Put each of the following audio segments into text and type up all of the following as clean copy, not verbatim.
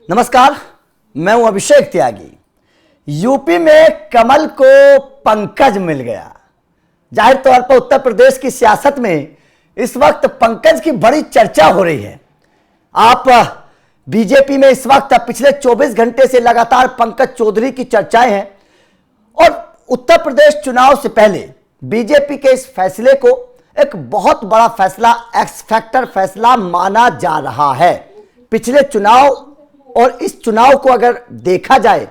नमस्कार, मैं हूं अभिषेक त्यागी। यूपी में कमल को पंकज मिल गया। जाहिर तौर पर उत्तर प्रदेश की सियासत में इस वक्त पंकज की बड़ी चर्चा हो रही है। आप बीजेपी में इस वक्त पिछले 24 घंटे से लगातार पंकज चौधरी की चर्चाएं हैं और उत्तर प्रदेश चुनाव से पहले बीजेपी के इस फैसले को एक बहुत बड़ा फैसला, एक्स फैक्टर फैसला माना जा रहा है। पिछले चुनाव और इस चुनाव को अगर देखा जाए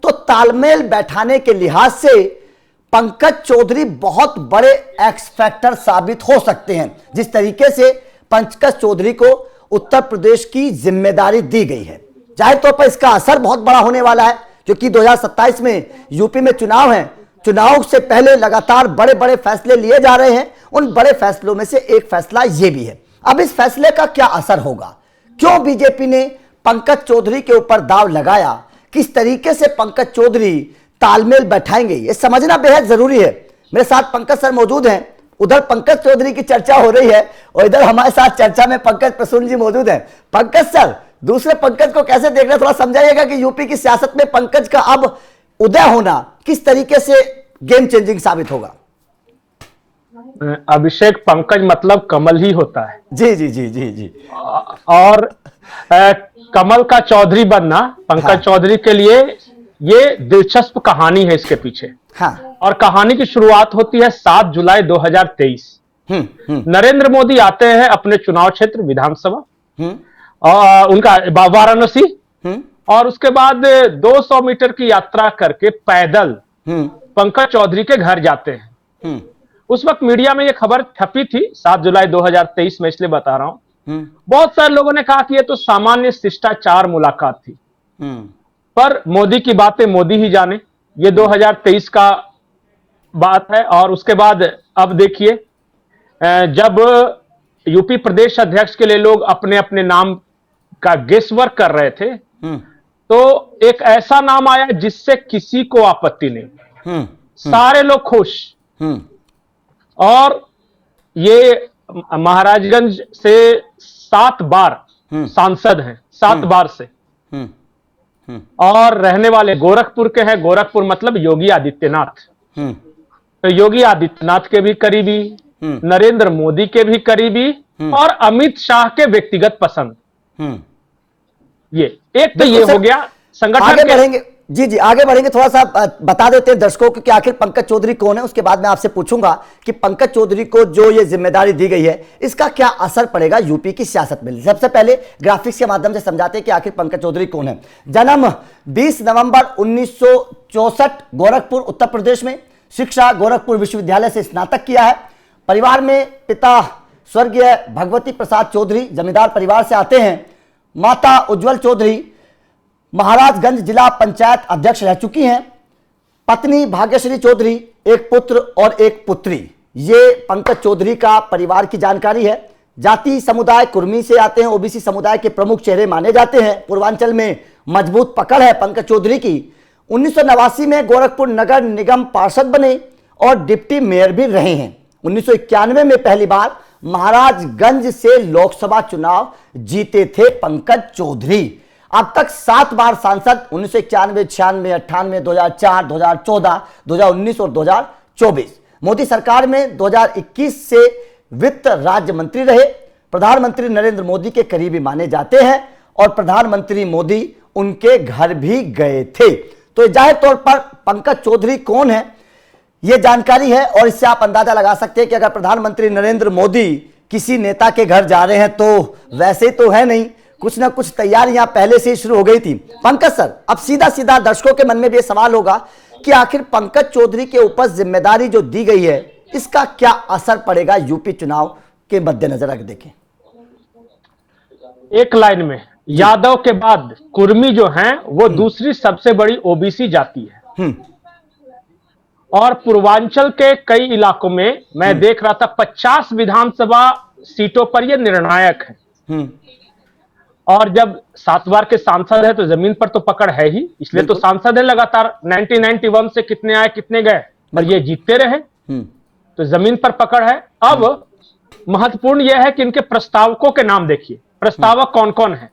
तो तालमेल बैठाने के लिहाज से पंकज चौधरी बहुत बड़े एक्स फैक्टर साबित हो सकते हैं। जिस तरीके से पंकज चौधरी को उत्तर प्रदेश की जिम्मेदारी दी गई है, जाहिर तौर पर इसका असर बहुत बड़ा होने वाला है, क्योंकि 2027 में यूपी में चुनाव है। चुनाव से पहले लगातार बड़े बड़े फैसले लिए जा रहे हैं। उन बड़े फैसलों में से एक फैसला यह भी है। अब इस फैसले का क्या असर होगा, क्यों बीजेपी ने पंकज चौधरी के ऊपर दाव लगाया, किस तरीके से पंकज चौधरी तालमेल बैठाएंगे, यह समझना बेहद जरूरी है। मेरे साथ पंकज सर मौजूद हैं। उधर पंकज चौधरी की चर्चा हो रही है और इधर हमारे साथ चर्चा में पंकज प्रसून जी मौजूद हैं। पंकज सर, दूसरे पंकज को कैसे देख रहे हैं, थोड़ा समझाइएगा कि यूपी की सियासत में पंकज का अब उदय होना किस तरीके से गेम चेंजिंग साबित होगा। अभिषेक, पंकज मतलब कमल ही होता है। जी जी जी जी जी। और कमल का चौधरी बनना पंकज चौधरी के लिए ये दिलचस्प कहानी है इसके पीछे। हाँ। और कहानी की शुरुआत होती है 7 जुलाई 2023। नरेंद्र मोदी आते हैं अपने चुनाव क्षेत्र विधानसभा, और उनका वाराणसी, और उसके बाद 200 मीटर की यात्रा करके पैदल पंकज चौधरी के घर जाते हैं। उस वक्त मीडिया में यह खबर छपी थी 7 जुलाई 2023 में, इसलिए बता रहा हूं। बहुत सारे लोगों ने कहा कि यह तो सामान्य शिष्टाचार मुलाकात थी, पर मोदी की बातें मोदी ही जाने। ये 2023 का बात है। और उसके बाद अब देखिए, जब यूपी प्रदेश अध्यक्ष के लिए लोग अपने अपने नाम का गेस वर्क कर रहे थे, तो एक ऐसा नाम आया जिससे किसी को आपत्ति नहीं, सारे लोग खुश। और ये महाराजगंज से 7 बार सांसद हैं, 7 बार से, और रहने वाले गोरखपुर के हैं। गोरखपुर मतलब योगी आदित्यनाथ। तो योगी आदित्यनाथ के भी करीबी, नरेंद्र मोदी के भी करीबी, और अमित शाह के व्यक्तिगत पसंद। ये एक तो ये हो गया संगठन। आगे बढ़ेंगे जी जी, आगे बढ़ेंगे। थोड़ा सा बता देते हैं दर्शकों को कि आखिर पंकज चौधरी कौन है। उसके बाद मैं आपसे पूछूंगा कि पंकज चौधरी को जो ये जिम्मेदारी दी गई है, इसका क्या असर पड़ेगा यूपी की सियासत में। सबसे पहले ग्राफिक्स के माध्यम से समझाते हैं कि आखिर पंकज चौधरी कौन है। जन्म 20 नवंबर 1964 गोरखपुर उत्तर प्रदेश में। शिक्षा गोरखपुर विश्वविद्यालय से स्नातक किया है। परिवार में पिता स्वर्गीय भगवती प्रसाद चौधरी जमींदार परिवार से आते हैं। माता उज्जवल चौधरी महाराजगंज जिला पंचायत अध्यक्ष रह चुकी हैं। पत्नी भाग्यश्री चौधरी, एक पुत्र और एक पुत्री। ये पंकज चौधरी का परिवार की जानकारी है। जाति समुदाय कुर्मी से आते हैं, ओबीसी समुदाय के प्रमुख चेहरे माने जाते हैं। पूर्वांचल में मजबूत पकड़ है पंकज चौधरी की। 1989 में गोरखपुर नगर निगम पार्षद बने और डिप्टी मेयर भी रहे हैं। 1991 में पहली बार महाराजगंज से लोकसभा चुनाव जीते थे पंकज चौधरी। अब तक 7 बार सांसद, 1991, 96, 98, 2004, 2014, 2019 और 2024। मोदी सरकार में 2021 से वित्त राज्य मंत्री रहे। प्रधानमंत्री नरेंद्र मोदी के करीबी माने जाते हैं और प्रधानमंत्री मोदी उनके घर भी गए थे। तो जाहिर तौर पर पंकज चौधरी कौन है, यह जानकारी है। और इससे आप अंदाजा लगा सकते हैं कि अगर प्रधानमंत्री नरेंद्र मोदी किसी नेता के घर जा रहे हैं तो वैसे तो है नहीं, कुछ ना कुछ तैयारियां पहले से ही शुरू हो गई थी। पंकज सर, अब सीधा सीधा दर्शकों के मन में भी यह सवाल होगा कि आखिर पंकज चौधरी के ऊपर जिम्मेदारी जो दी गई है, इसका क्या असर पड़ेगा यूपी चुनाव के मद्देनजर। अगर देखें एक लाइन में, यादव के बाद कुर्मी जो हैं वो दूसरी सबसे बड़ी ओबीसी जाति है। और पूर्वांचल के कई इलाकों में मैं देख रहा था 50 विधानसभा सीटों पर यह निर्णायक है। और जब 7 बार के सांसद है तो जमीन पर तो पकड़ है ही, इसलिए तो सांसद है लगातार। 1991 से कितने आए कितने गए, पर ये जीतते रहे, तो जमीन पर पकड़ है। अब महत्वपूर्ण यह है कि इनके प्रस्तावकों के नाम देखिए, प्रस्तावक कौन कौन है।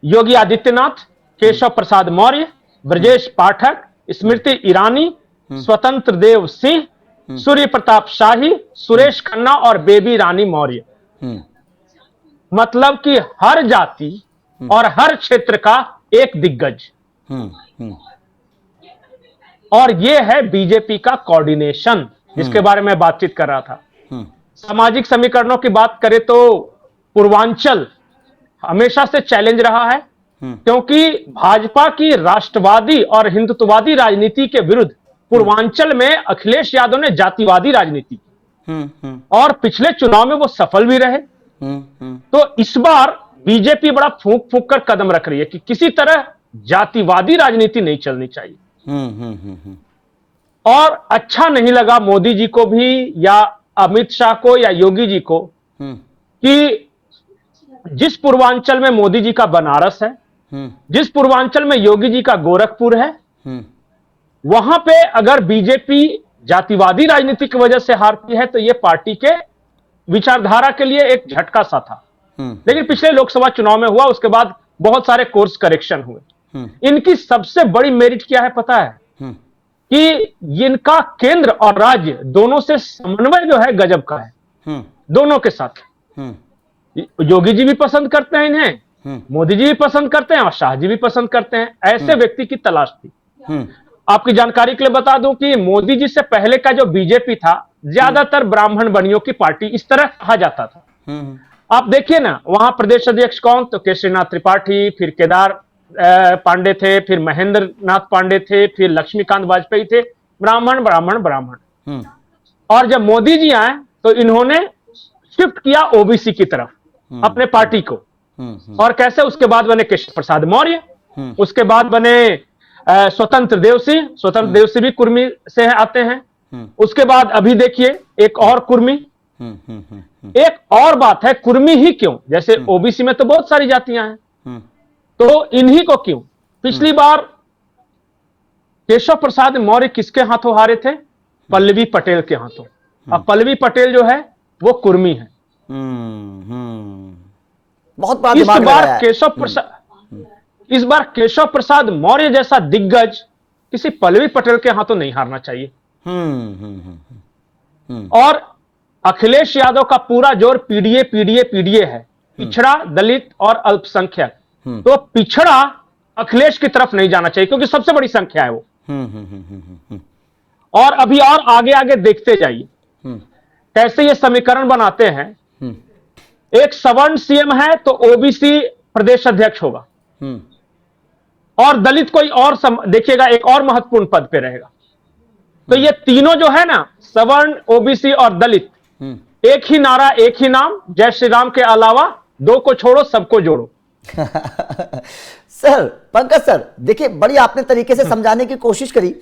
योगी आदित्यनाथ, केशव प्रसाद मौर्य, ब्रजेश पाठक, स्मृति ईरानी, स्वतंत्र देव सिंह, सूर्य प्रताप शाही, सुरेश खन्ना और बेबी रानी मौर्य। मतलब कि हर जाति और हर क्षेत्र का एक दिग्गज। और यह है बीजेपी का कोऑर्डिनेशन, जिसके बारे में बातचीत कर रहा था। सामाजिक समीकरणों की बात करें तो पूर्वांचल हमेशा से चैलेंज रहा है, क्योंकि भाजपा की राष्ट्रवादी और हिंदुत्ववादी राजनीति के विरुद्ध पूर्वांचल में अखिलेश यादव ने जातिवादी राजनीति की और पिछले चुनाव में वो सफल भी रहे। तो इस बार बीजेपी बड़ा फूंक फूंक कर कदम रख रही है कि किसी तरह जातिवादी राजनीति नहीं चलनी चाहिए। और अच्छा नहीं लगा मोदी जी को भी या अमित शाह को या योगी जी को कि जिस पूर्वांचल में मोदी जी का बनारस है, जिस पूर्वांचल में योगी जी का गोरखपुर है, वहां पे अगर बीजेपी जातिवादी राजनीति की वजह से हारती है तो यह पार्टी के विचारधारा के लिए एक झटका सा था। लेकिन पिछले लोकसभा चुनाव में हुआ, उसके बाद बहुत सारे कोर्स करेक्शन हुए। इनकी सबसे बड़ी मेरिट क्या है पता है? कि इनका केंद्र और राज्य दोनों से समन्वय जो है गजब का है। दोनों के साथ योगी जी भी पसंद करते हैं इन्हें, मोदी जी भी पसंद करते हैं और शाह जी भी पसंद करते हैं। ऐसे व्यक्ति की तलाश थी। आपकी जानकारी के लिए बता दूं कि मोदी जी से पहले का जो बीजेपी था, ज्यादातर ब्राह्मण बनियों की पार्टी इस तरह कहा जाता था। आप देखिए ना, वहां प्रदेश अध्यक्ष कौन? तो केशरीनाथ त्रिपाठी, फिर केदार पांडे थे, फिर महेंद्र नाथ पांडे थे, फिर लक्ष्मीकांत वाजपेयी थे। ब्राह्मण ब्राह्मण ब्राह्मण। और जब मोदी जी आए तो इन्होंने शिफ्ट किया ओबीसी की तरफ अपने पार्टी को। और कैसे? उसके बाद बने केशव प्रसाद मौर्य, उसके बाद बने स्वतंत्र देव सिंह। स्वतंत्र देव सिंह भी कुर्मी से आते हैं। उसके बाद अभी देखिए एक और कुर्मी। एक और बात है, कुर्मी ही क्यों? जैसे ओबीसी में तो बहुत सारी जातियां हैं, तो इन्हीं को क्यों? पिछली बार केशव प्रसाद मौर्य किसके हाथों हारे थे? पल्लवी पटेल के हाथों। अब पल्लवी पटेल जो है वो कुर्मी है। बहुत बड़ा इस दिमाग बार लगाया है। इस बार केशव प्रसाद मौर्य जैसा दिग्गज किसी पल्लवी पटेल के हाथों नहीं हारना चाहिए। और अखिलेश यादव का पूरा जोर पीडीए पीडीए पीडीए है, पिछड़ा, दलित और अल्पसंख्यक। तो पिछड़ा अखिलेश की तरफ नहीं जाना चाहिए क्योंकि सबसे बड़ी संख्या है वो। और अभी और आगे आगे देखते जाइए कैसे ये समीकरण बनाते हैं। एक सवर्ण सीएम है तो ओबीसी प्रदेश अध्यक्ष होगा, और दलित कोई और देखिएगा एक और महत्वपूर्ण पद पे रहेगा। तो ये तीनों जो है ना, सवर्ण, ओबीसी और दलित, एक ही नारा, एक ही नाम, जय श्री राम के अलावा दो को छोड़ो सबको जोड़ो। सर, पंकज सर, देखिए बड़ी आपने तरीके से समझाने की कोशिश करी।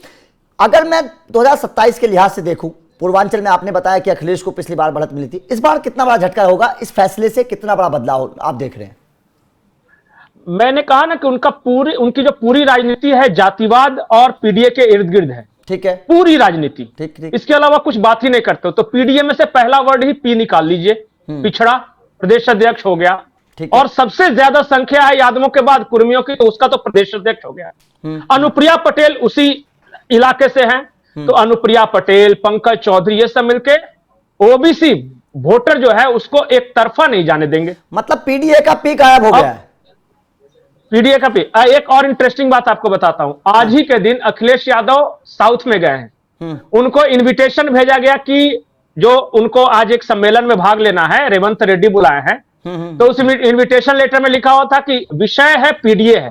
अगर मैं 2027 के लिहाज से देखूं, पूर्वांचल में आपने बताया कि अखिलेश को पिछली बार बढ़त मिली थी, इस बार कितना बड़ा झटका होगा? इस फैसले से कितना बड़ा बदलाव आप देख रहे हैं? मैंने कहा ना कि उनकी जो पूरी राजनीति है जातिवाद और पीडीए के इर्द गिर्द है। ठीक है, पूरी राजनीति। ठीक ठीक। इसके अलावा कुछ बात ही नहीं करते। तो पीडीए में से पहला वर्ड ही पी निकाल लीजिए, पिछड़ा प्रदेश अध्यक्ष हो गया। और सबसे ज्यादा संख्या है यादवों के बाद कुर्मियों की, तो उसका तो प्रदेश अध्यक्ष हो गया। अनुप्रिया पटेल उसी इलाके से हैं, तो अनुप्रिया पटेल, पंकज चौधरी, ये सब मिलके ओबीसी वोटर जो है उसको एक तरफा नहीं जाने देंगे। मतलब पीडीए का पी गायब हो गया है। पीडीए का पी। एक और इंटरेस्टिंग बात आपको बताता हूं। आज ही के दिन अखिलेश यादव साउथ में गए हैं। उनको इनविटेशन भेजा गया कि जो उनको आज एक सम्मेलन में भाग लेना है, रेवंत रेड्डी बुलाए हैं। तो उस इनविटेशन लेटर में लिखा हुआ था कि विषय है पीडीए है।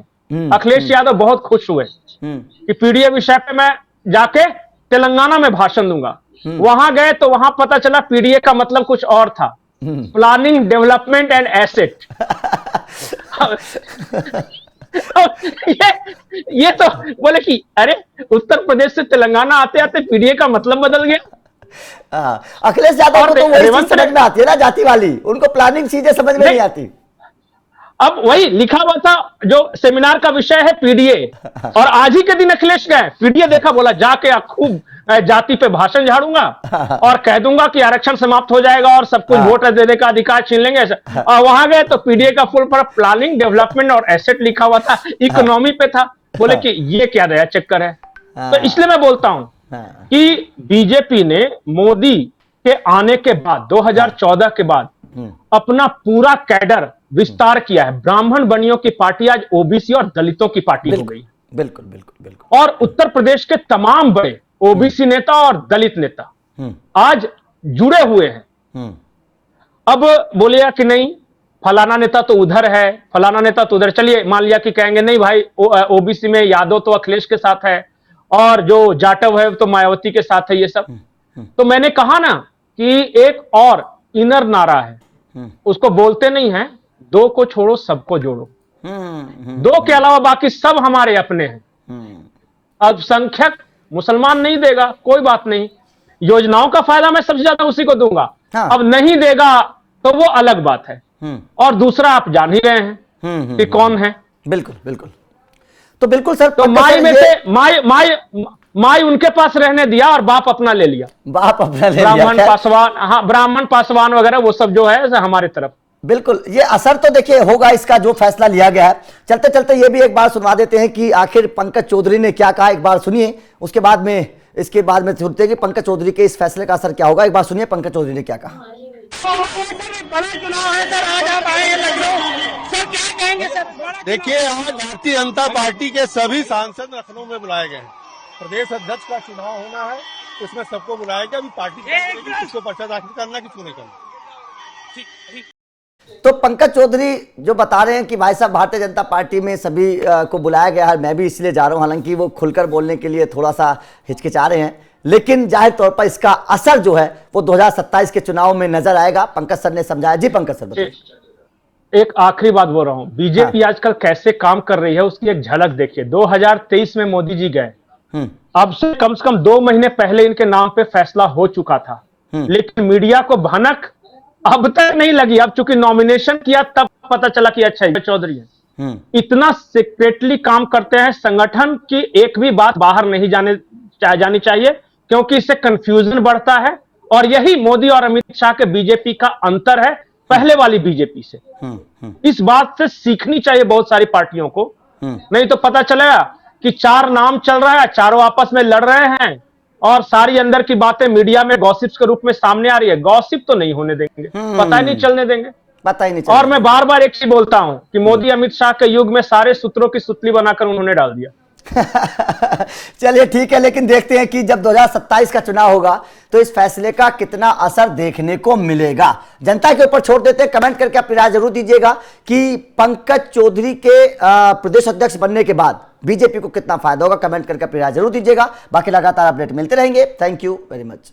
अखिलेश यादव बहुत खुश हुए कि पीडीए विषय पे मैं जाके तेलंगाना में भाषण दूंगा। वहां गए तो वहां पता चला पीडीए का मतलब कुछ और था, प्लानिंग, डेवलपमेंट एंड एसेट। ये तो बोले कि अरे उत्तर प्रदेश से तेलंगाना आते आते पीडीए का मतलब बदल गया। अखिलेश यादव को तो वही चीज समझ में आती है ना, जाति वाली। उनको प्लानिंग चीजें समझ में नहीं आती। अब वही लिखा हुआ था, जो सेमिनार का विषय है पीडीए, और आज ही के दिन अखिलेश गए पीडीए देखा, बोला जाके खूब जाति पे भाषण झाड़ूंगा और कह दूंगा कि आरक्षण समाप्त हो जाएगा और सब कुछ वोट देने का अधिकार छीन लेंगे। और वहां गए तो पीडीए का फुल पर प्लानिंग, डेवलपमेंट और एसेट लिखा हुआ था, इकोनॉमी पे था। बोले कि ये क्या नया चक्कर है। तो इसलिए मैं बोलता हूं कि बीजेपी ने मोदी के आने के बाद 2014 के बाद अपना पूरा कैडर विस्तार किया है। ब्राह्मण बनियों की पार्टी आज ओबीसी और दलितों की पार्टी हो गई। बिल्कुल बिल्कुल बिल्कुल। और उत्तर प्रदेश के तमाम बड़े ओबीसी नेता और दलित नेता आज जुड़े हुए हैं। अब बोलिए कि नहीं फलाना नेता तो उधर है, फलाना नेता तो उधर, चलिए मान लिया कि कहेंगे नहीं भाई ओबीसी में यादव तो अखिलेश के साथ है और जो जाटव है तो मायावती के साथ है, ये सब। तो मैंने कहा ना कि एक और इनर नारा है, उसको बोलते नहीं है, दो को छोड़ो सबको जोड़ो। दो के अलावा बाकी सब हमारे अपने हैं। अल्पसंख्यक मुसलमान नहीं देगा, कोई बात नहीं, योजनाओं का फायदा मैं सबसे ज्यादा उसी को दूंगा। अब नहीं देगा तो वो अलग बात है। और दूसरा आप जान ही रहे हैं कि कौन है। बिल्कुल बिल्कुल। तो बिल्कुल सर, तो माई में से माई उनके पास रहने दिया और बाप अपना ले लिया। बाप अपना ले लिया। ब्राह्मण पासवान, हाँ ब्राह्मण पासवान वगैरह वो सब जो है हमारे तरफ। बिल्कुल, ये असर तो देखिए होगा इसका जो फैसला लिया गया है। चलते चलते ये भी एक बार सुनवा देते हैं कि आखिर पंकज चौधरी ने क्या कहा, एक बार सुनिए, उसके बाद में इसके बाद में सुनते हैं कि पंकज चौधरी के इस फैसले का असर क्या होगा। एक बार सुनिए पंकज चौधरी ने क्या कहा। बड़ा चुनाव है सर, आज आप आएंगे लखनऊ, सर क्या कहेंगे सर? देखिए, आज भारतीय जनता पार्टी के सभी सांसद लखनऊ में बुलाए गए हैं। प्रदेश अध्यक्ष का चुनाव होना है, उसमें सबको बुलाया गया। अभी पार्टी किसको पर्चा दाखिल करना, किसको नहीं करना। तो पंकज चौधरी जो बता रहे हैं कि भाई साहब भारतीय जनता पार्टी में सभी को बुलाया गया है, मैं भी इसलिए जा रहा हूं, हालांकि वो खुलकर बोलने के लिए थोड़ा सा हिचकिचा रहे हैं, लेकिन जाहिर तौर पर इसका असर जो है वो 2027 के चुनाव में नजर आएगा। पंकज सर ने समझाया। जी पंकज सर बताइए। एक आखिरी बात बोल रहा हूं, बीजेपी आजकल कैसे काम कर रही है उसकी एक झलक देखिए। 2023 में मोदी जी गए, अब से कम 2 महीने पहले इनके नाम पे फैसला हो चुका था, लेकिन मीडिया को भनक अब तक नहीं लगी। अब चूंकि नॉमिनेशन किया तब पता चला कि अच्छा ये चौधरी है। इतना सीक्रेटली काम करते हैं, संगठन की एक भी बात बाहर नहीं जानी चाहिए, क्योंकि इससे कंफ्यूजन बढ़ता है। और यही मोदी और अमित शाह के बीजेपी का अंतर है पहले वाली बीजेपी से। इस बात से सीखनी चाहिए बहुत सारी पार्टियों को, नहीं तो पता चलेगा कि 4 नाम चल रहा है, चारों आपस में लड़ रहे हैं और सारी अंदर की बातें मीडिया में गॉसिप्स के रूप में सामने आ रही है। गॉसिप तो नहीं होने देंगे, पता ही नहीं चलने देंगे, पता ही नहीं। और मैं बार बार एक ही बोलता हूं कि मोदी अमित शाह के युग में सारे सूत्रों की सुतली बनाकर उन्होंने डाल दिया। चलिए ठीक है, लेकिन देखते हैं कि जब 2027 का चुनाव होगा तो इस फैसले का कितना असर देखने को मिलेगा। जनता के ऊपर छोड़ देते हैं, कमेंट करके अपनी राय जरूर दीजिएगा कि पंकज चौधरी के प्रदेश अध्यक्ष बनने के बाद बीजेपी को कितना फायदा होगा। कमेंट करके अपनी राय जरूर दीजिएगा। बाकी लगातार अपडेट मिलते रहेंगे। Thank you very much.